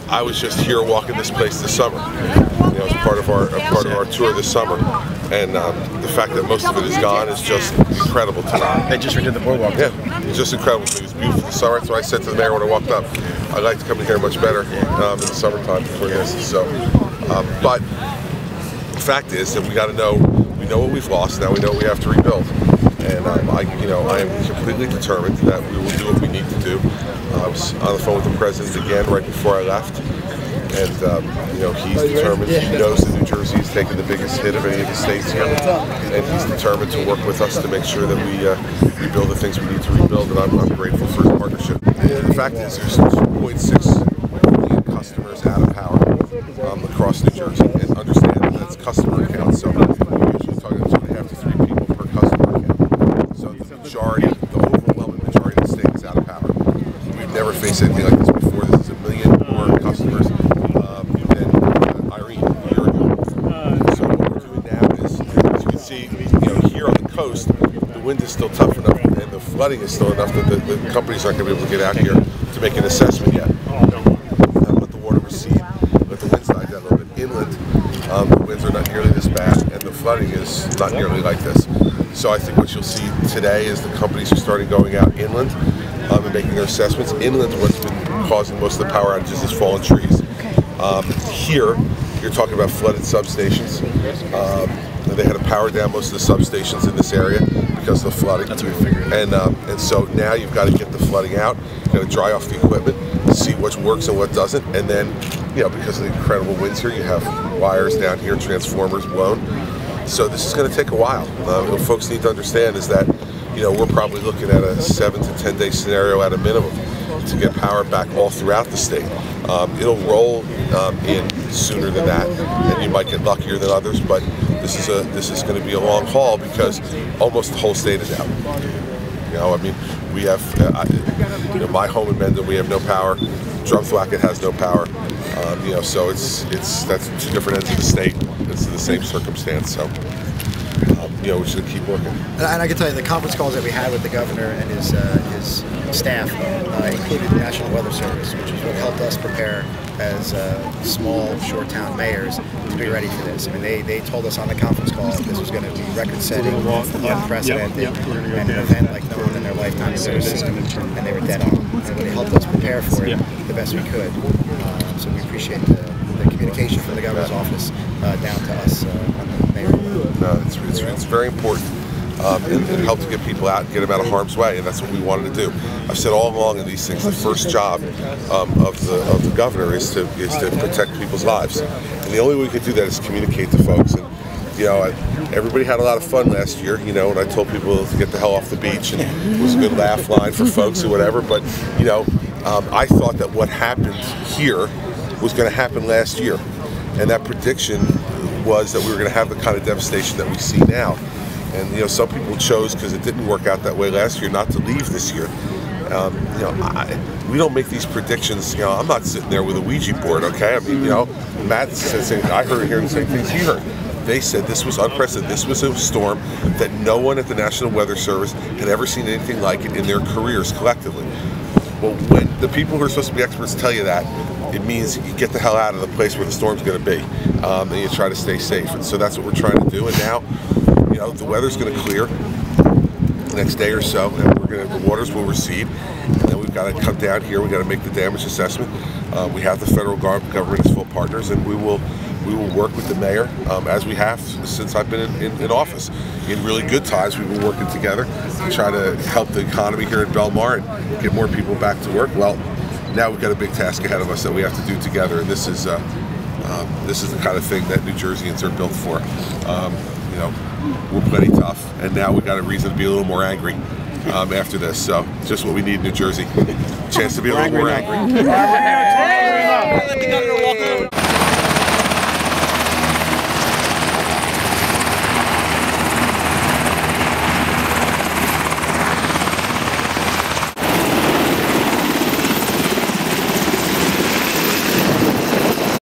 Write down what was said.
I was just here walking this place this summer. You know, as part of our tour this summer, and the fact that most of it is gone is just incredible to me. They just redid the boardwalk. Yeah, it's just incredible. It's beautiful this summer. That's what I said to the mayor when I walked up. I'd like to come in here much better in the summertime before this. So, but the fact is that we know what we've lost. Now we know what we have to rebuild. And I am completely determined that we will do what we need to do. I was on the phone with the president again right before I left, and you know, he's determined. He knows that New Jersey is taking the biggest hit of any of the states here, and he's determined to work with us to make sure that we rebuild the things we need to rebuild. And I'm grateful for his partnership. The fact is, there's 2.6 million customers out of power across New Jersey, and understand that that's customer accounts. So we're usually talking 2.5 to 3 people per customer account. So the overwhelming majority of the state is out of power. We've never faced anything like this before. This is 1 million more customers than Irene a year ago. So what we're doing now is, as you can see, you know, here on the coast, the wind is still tough enough, and the flooding is still enough that the companies aren't going to be able to get out here to make an assessment yet. Let the water recede, let the winds die down a little bit. Inland, the winds are not nearly this bad, and the flooding is not nearly like this. So I think what you'll see today is the companies are starting going out inland and making their assessments. Inland, what's been causing most of the power outages is fallen trees. Here, you're talking about flooded substations. They had to power down most of the substations in this area because of the flooding. That's what we figured. And so now you've got to get the flooding out. You've got to dry off the equipment, see what works and what doesn't, and then, you know, because of the incredible winds here, you have wires down here, transformers blown. So this is going to take a while. What folks need to understand is that, you know, we're probably looking at a 7 to 10 day scenario at a minimum to get power back all throughout the state. It'll roll in sooner than that, and you might get luckier than others. But this is going to be a long haul because almost the whole state is out. You know, I mean, we have, you know, my home in Mendon, we have no power. Drumthwacket has no power. You know, so that's two different ends of the state. It's the same circumstance. So, you know, we should keep working. And I can tell you, the conference calls that we had with the governor and his staff included the National Weather Service, which is what helped us prepare as small, short town mayors to be ready for this. I mean, they told us on the conference call that this was going to be record-setting, unprecedented, and an event like no one in their lifetime has ever seen, and they were dead on. And they helped us prepare for it the best we could. So we appreciate the communication from the governor's office down to us on the mayor. No, it's very important. And help to get people out and get them out of harm's way, and that's what we wanted to do. I've said all along in these things, the first job of the governor is to protect people's lives, and the only way we could do that is communicate to folks. And you know, everybody had a lot of fun last year. You know, when I told people to get the hell off the beach, and it was a good laugh line for folks or whatever. But you know, I thought that what happened here was going to happen last year, and that prediction was that we were going to have the kind of devastation that we see now. And you know, some people chose, because it didn't work out that way last year, not to leave this year. You know, we don't make these predictions. You know, I'm not sitting there with a Ouija board. Okay, I mean, you know, Matt said, I heard the same things he heard. They said this was unprecedented. This was a storm that no one at the National Weather Service had ever seen anything like it in their careers collectively. Well, when the people who are supposed to be experts tell you that, it means you get the hell out of the place where the storm's going to be, and you try to stay safe. And so that's what we're trying to do. And now, you know, the weather's going to clear the next day or so, and the waters will recede, and then we've got to come down here. We've got to make the damage assessment. We have the federal government as full partners, and we will work with the mayor as we have since I've been in office. In really good times, we've been working together to try to help the economy here in Belmar and get more people back to work. Well, now we've got a big task ahead of us that we have to do together, and this is the kind of thing that New Jerseyans are built for. You know, we're plenty tough, and now we've got a reason to be a little more angry after this. So, just what we need in New Jersey. Chance to be a little more angry.